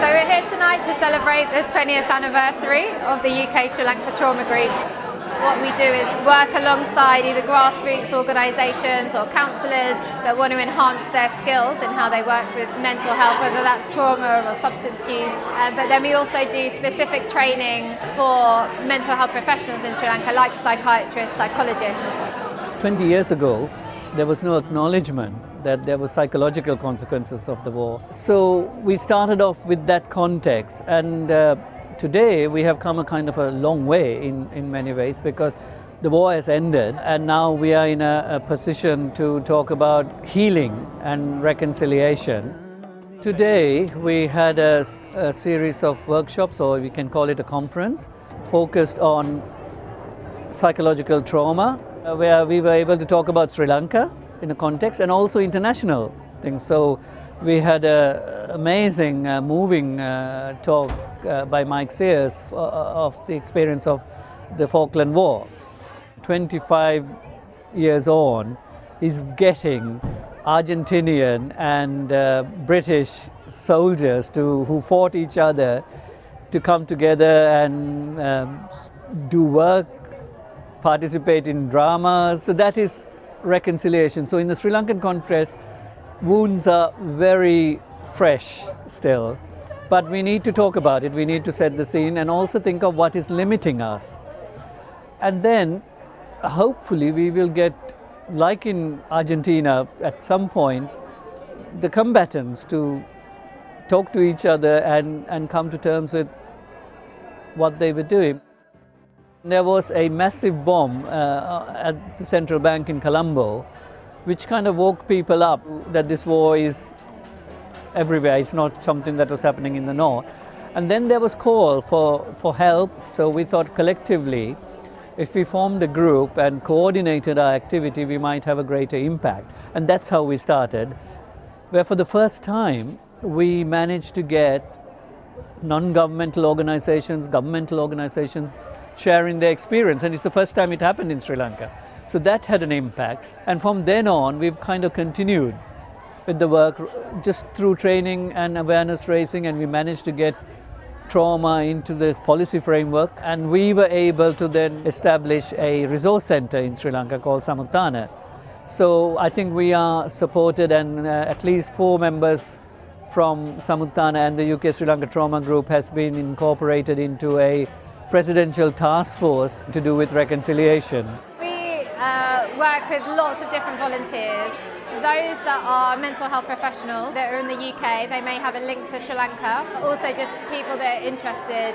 So we're here tonight to celebrate the 20th anniversary of the UK Sri Lanka Trauma Group. What we do is work alongside either grassroots organisations or counsellors that want to enhance their skills in how they work with mental health, whether that's trauma or substance use. But then we also do specific training for mental health professionals in Sri Lanka, like psychiatrists, psychologists. 20 years ago, there was no acknowledgement that there were psychological consequences of the war. So we started off with that context, and today we have come a kind of a long way in many ways, because the war has ended and now we are in a position to talk about healing and reconciliation. Today we had a series of workshops, or we can call it a conference, focused on psychological trauma, where we were able to talk about Sri Lanka in a context and also international things. So we had an amazing, moving talk by Mike Sears of the experience of the Falkland War. 25 years on, he's getting Argentinian and British soldiers who fought each other to come together and do work, participate in dramas. So that is reconciliation. So in the Sri Lankan context, wounds are very fresh still, but we need to talk about it. We need to set the scene and also think of what is limiting us. And then hopefully we will get, like in Argentina at some point, the combatants to talk to each other and come to terms with what they were doing. There was a massive bomb at the central bank in Colombo, which kind of woke people up that this war is everywhere. It's not something that was happening in the north. And then there was call for help, so we thought collectively, if we formed a group and coordinated our activity, we might have a greater impact. And that's how we started, where for the first time we managed to get non-governmental organizations, governmental organizations, sharing their experience, and it's the first time it happened in Sri Lanka. So that had an impact, and from then on we've kind of continued with the work just through training and awareness raising, and we managed to get trauma into the policy framework, and we were able to then establish a resource center in Sri Lanka called Samutthana. So I think we are supported, and at least 4 members from Samutthana and the UK Sri Lanka Trauma Group has been incorporated into a presidential task force to do with reconciliation. We work with lots of different volunteers. Those that are mental health professionals that are in the UK, they may have a link to Sri Lanka. Also just people that are interested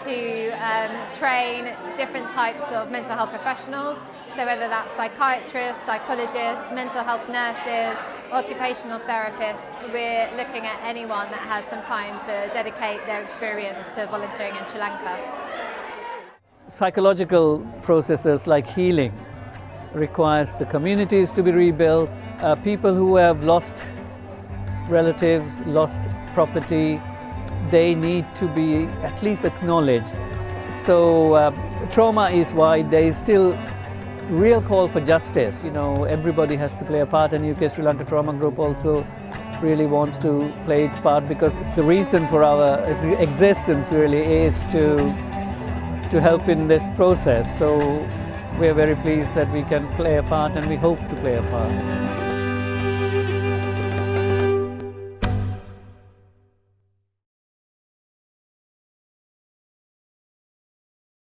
to train different types of mental health professionals. So whether that's psychiatrists, psychologists, mental health nurses, occupational therapists, we're looking at anyone that has some time to dedicate their experience to volunteering in Sri Lanka. Psychological processes like healing requires the communities to be rebuilt. People who have lost relatives, lost property, they need to be at least acknowledged. So trauma is why there is still real call for justice. You know, everybody has to play a part, and UK Sri Lanka Trauma Group also really wants to play its part, because the reason for our existence really is to help in this process. So we are very pleased that we can play a part, and we hope to play a part.